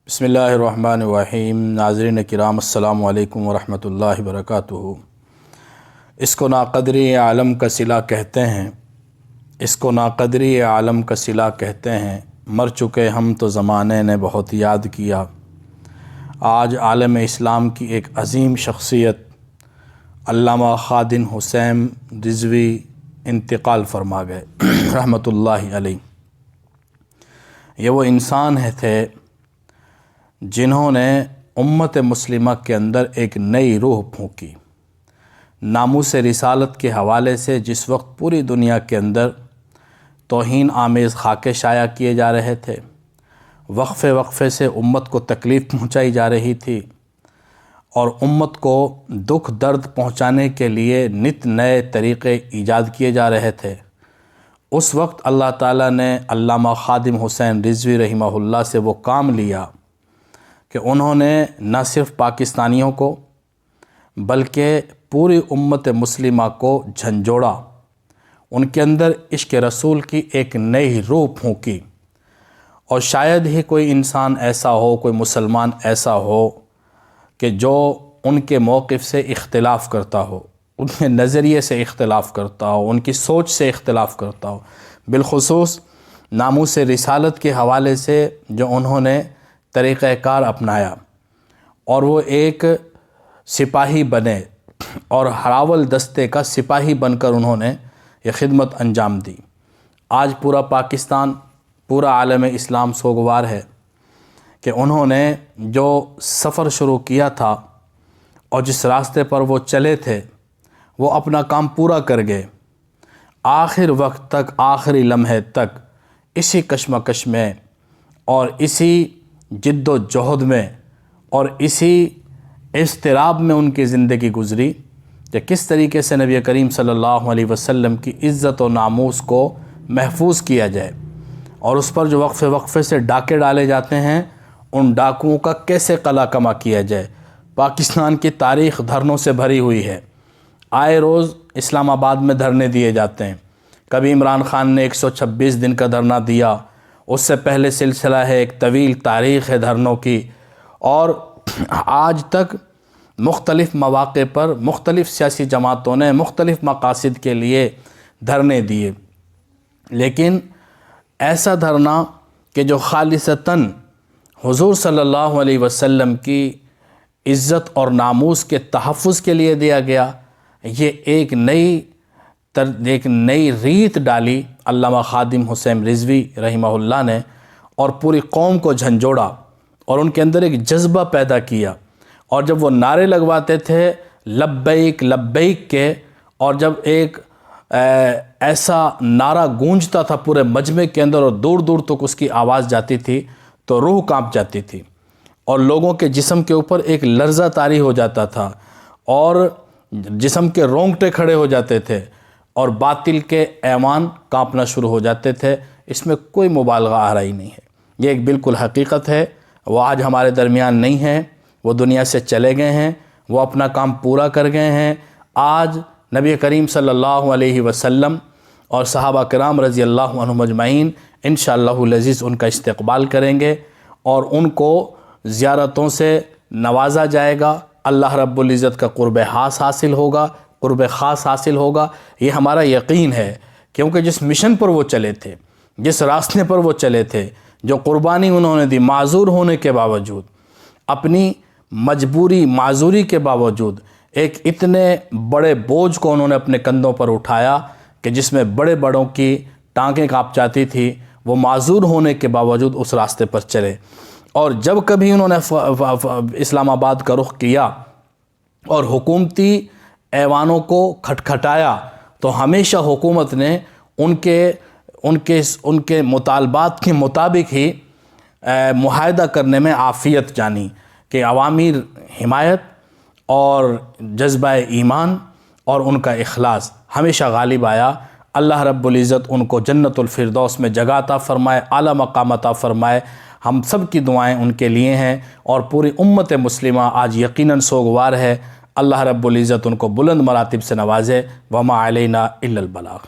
بسم اللہ الرحمن الرحیم۔ ناظرین کرام السلام علیکم ورحمۃ اللہ وبرکاتہ۔ اس کو ناقدری عالم کا صلہ کہتے ہیں، اس کو ناقدری عالم کا صلہ کہتے ہیں، مر چکے ہم تو زمانے نے بہت یاد کیا۔ آج عالم اسلام کی ایک عظیم شخصیت علامہ خادم حسین رضوی انتقال فرما گئے رحمۃ اللہ علیہ۔ یہ وہ انسان تھے جنہوں نے امت مسلمہ کے اندر ایک نئی روح پھونکی۔ ناموس رسالت کے حوالے سے جس وقت پوری دنیا کے اندر توہین آمیز خاکے شائع کیے جا رہے تھے، وقفے وقفے سے امت کو تکلیف پہنچائی جا رہی تھی اور امت کو دکھ درد پہنچانے کے لیے نت نئے طریقے ایجاد کیے جا رہے تھے، اس وقت اللہ تعالیٰ نے علامہ خادم حسین رضوی رحمہ اللہ سے وہ کام لیا کہ انہوں نے نہ صرف پاکستانیوں کو بلکہ پوری امت مسلمہ کو جھنجھوڑا، ان کے اندر عشق رسول کی ایک نئی روح پھونکی۔ اور شاید ہی کوئی انسان ایسا ہو، کوئی مسلمان ایسا ہو کہ جو ان کے موقف سے اختلاف کرتا ہو، ان کے نظریے سے اختلاف کرتا ہو، ان کی سوچ سے اختلاف کرتا ہو، بالخصوص ناموس رسالت کے حوالے سے جو انہوں نے طریقہ کار اپنایا اور وہ ایک سپاہی بنے اور ہراول دستے کا سپاہی بن کر انہوں نے یہ خدمت انجام دی۔ آج پورا پاکستان، پورا عالم اسلام سوگوار ہے کہ انہوں نے جو سفر شروع کیا تھا اور جس راستے پر وہ چلے تھے وہ اپنا کام پورا کر گئے۔ آخر وقت تک، آخری لمحے تک اسی کشمکش میں اور اسی جد و جہد میں اور اسی اضطراب میں ان کی زندگی گزری کہ کس طریقے سے نبی کریم صلی اللہ علیہ وسلم کی عزت و ناموس کو محفوظ کیا جائے اور اس پر جو وقفے وقفے سے ڈاکے ڈالے جاتے ہیں ان ڈاکوؤں کا کیسے قلع کما کیا جائے۔ پاکستان کی تاریخ دھرنوں سے بھری ہوئی ہے، آئے روز اسلام آباد میں دھرنے دیے جاتے ہیں۔ کبھی عمران خان نے 126 دن کا دھرنا دیا، اس سے پہلے سلسلہ ہے، ایک طویل تاریخ ہے دھرنوں کی، اور آج تک مختلف مواقع پر مختلف سیاسی جماعتوں نے مختلف مقاصد کے لیے دھرنے دیے، لیکن ایسا دھرنا کہ جو خالصتاً حضور صلی اللہ علیہ وسلم کی عزت اور ناموس کے تحفظ کے لیے دیا گیا، یہ ایک نئی ریت ڈالی علامہ خادم حسین رضوی رحمہ اللہ نے اور پوری قوم کو جھنجھوڑا اور ان کے اندر ایک جذبہ پیدا کیا۔ اور جب وہ نعرے لگواتے تھے لبیک لبیک کے، اور جب ایک ایسا نعرہ گونجتا تھا پورے مجمع کے اندر اور دور دور تک اس کی آواز جاتی تھی تو روح کانپ جاتی تھی اور لوگوں کے جسم کے اوپر ایک لرزہ طاری ہو جاتا تھا اور جسم کے رونگٹے کھڑے ہو جاتے تھے اور باطل کے ایوان کانپنا شروع ہو جاتے تھے۔ اس میں کوئی مبالغہ آرائی نہیں ہے، یہ ایک بالکل حقیقت ہے۔ وہ آج ہمارے درمیان نہیں ہیں، وہ دنیا سے چلے گئے ہیں، وہ اپنا کام پورا کر گئے ہیں۔ آج نبی کریم صلی اللہ علیہ وسلم اور صحابہ کرام رضی اللہ عنہم اجمعین انشاءاللہ العزیز ان کا استقبال کریں گے اور ان کو زیارتوں سے نوازا جائے گا۔ اللہ رب العزت کا قرب خاص حاصل ہوگا، قرب خاص حاصل ہوگا، یہ ہمارا یقین ہے، کیونکہ جس مشن پر وہ چلے تھے، جس راستے پر وہ چلے تھے، جو قربانی انہوں نے دی، معذور ہونے کے باوجود، اپنی مجبوری معذوری کے باوجود ایک اتنے بڑے بوجھ کو انہوں نے اپنے کندھوں پر اٹھایا کہ جس میں بڑے بڑوں کی ٹانگیں کانپ جاتی تھی، وہ معذور ہونے کے باوجود اس راستے پر چلے۔ اور جب کبھی انہوں نے اسلام آباد کا رخ کیا اور حکومتی ایوانوں کو کھٹکھٹایا تو ہمیشہ حکومت نے ان کے مطالبات کے مطابق ہی معاہدہ کرنے میں عافیت جانی کہ عوامی حمایت اور جذبہ ایمان اور ان کا اخلاص ہمیشہ غالب آیا۔ اللہ رب العزت ان کو جنت الفردوس میں جگہ عطا فرمائے، اعلیٰ مقام عطا فرمائے۔ ہم سب کی دعائیں ان کے لیے ہیں اور پوری امت مسلمہ آج یقیناً سوگوار ہے۔ اللہ رب العزت ان کو بلند مراتب سے نوازے۔ وما علینا الا البلاغ۔